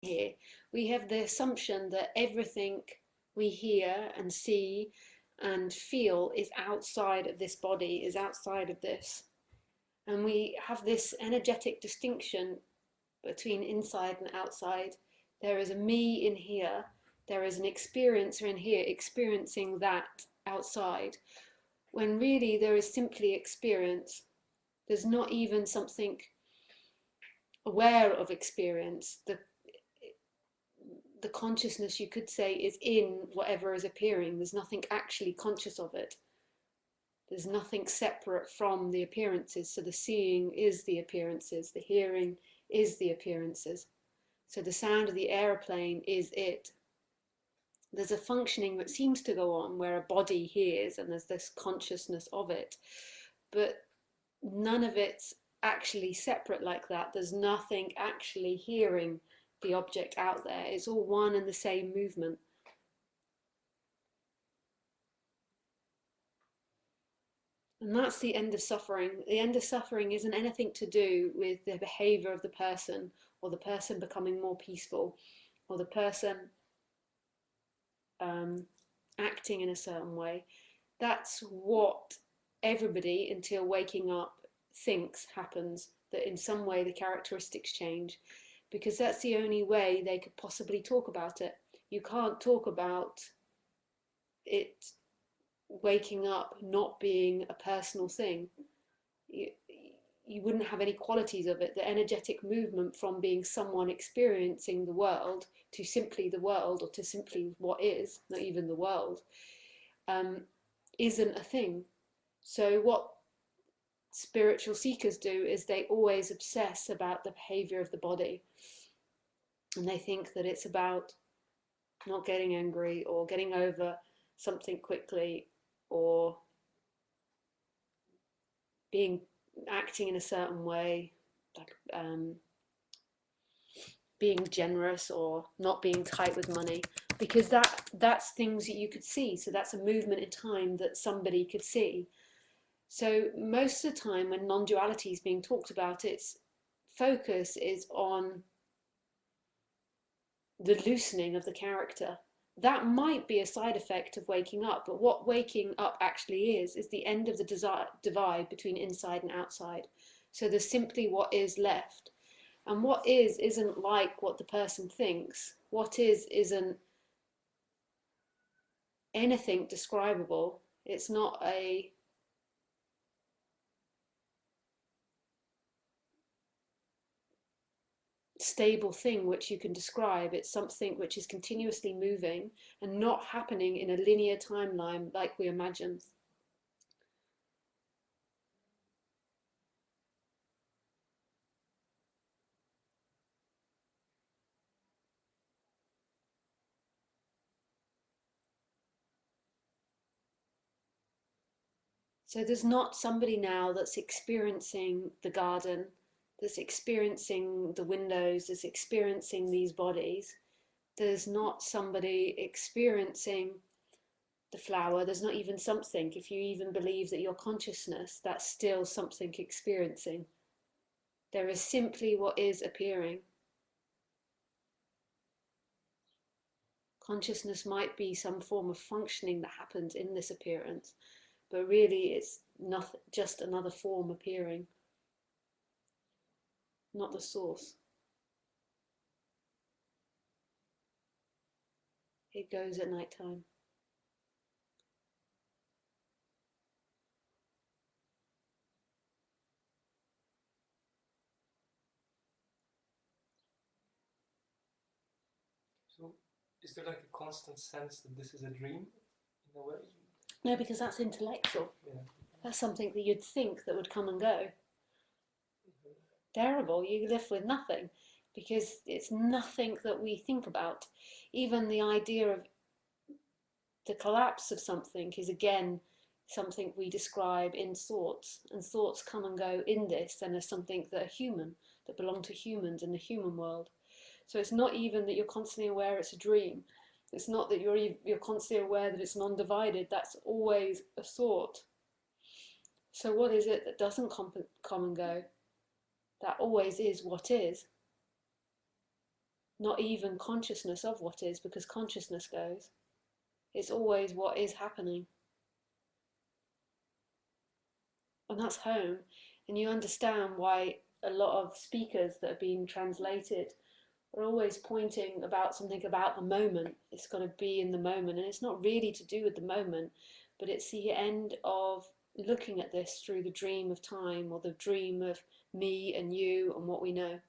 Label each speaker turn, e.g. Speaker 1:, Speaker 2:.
Speaker 1: here. We have the assumption that everything we hear and see and feel is outside of this body, is outside of this. And we have this energetic distinction between inside and outside. There is a me in here, there is an experiencer in here experiencing that outside, when really there is simply experience. There's not even something aware of experience. The consciousness, you could say, is in whatever is appearing. There's nothing actually conscious of it. There's nothing separate from the appearances. So the seeing is the appearances, the hearing is the appearances. So the sound of the aeroplane is it. There's a functioning that seems to go on where a body hears and there's this consciousness of it, but none of it's actually separate like that. There's nothing actually hearing the object out there. It's all one and the same movement. And that's the end of suffering. The end of suffering isn't anything to do with the behavior of the person, or the person becoming more peaceful, or the person acting in a certain way. That's what everybody, until waking up, thinks happens, that in some way the characteristics change, because that's the only way they could possibly talk about it. You can't talk about it waking up not being a personal thing. You wouldn't have any qualities of it. The energetic movement from being someone experiencing the world to simply the world, or to simply what is, not even the world, isn't a thing. So what spiritual seekers do is they always obsess about the behavior of the body, and they think that it's about not getting angry or getting over something quickly, or acting in a certain way, like being generous or not being tight with money, because that's things that you could see. So that's a movement in time that somebody could see. So most of the time when non-duality is being talked about, its focus is on the loosening of the character. That might be a side effect of waking up, but what waking up actually is the end of the divide between inside and outside. So there's simply what is left. And what is isn't like what the person thinks. What is isn't anything describable. It's not a stable thing which you can describe. It's something which is continuously moving and not happening in a linear timeline like we imagine. So there's not somebody now that's experiencing the garden, that's experiencing the windows, that's experiencing these bodies. There's not somebody experiencing the flower. There's not even something. If you even believe that your consciousness, that's still something experiencing. There is simply what is appearing. Consciousness might be some form of functioning that happens in this appearance, but really it's not just another form appearing, not the source. It goes at night time.
Speaker 2: So, is there like a constant sense that this is a dream in a way?
Speaker 1: No, because that's intellectual.
Speaker 2: Yeah.
Speaker 1: That's something that you'd think that would come and go. Terrible. You live with nothing, because it's nothing that we think about. Even the idea of the collapse of something is again something we describe in thoughts, and thoughts come and go in this, and as something that are human, that belong to humans in the human world. So it's not even that you're constantly aware it's a dream. It's not that you're constantly aware that it's non-divided. That's always a thought. So what is it that doesn't come and go? That always is what is. not even consciousness of what is, because consciousness goes. It's always what is happening. And that's home. And you understand why a lot of speakers that are being translated are always pointing about something about the moment. It's got to be in the moment. And it's not really to do with the moment, but it's the end of looking at this through the dream of time, or the dream of me and you and what we know.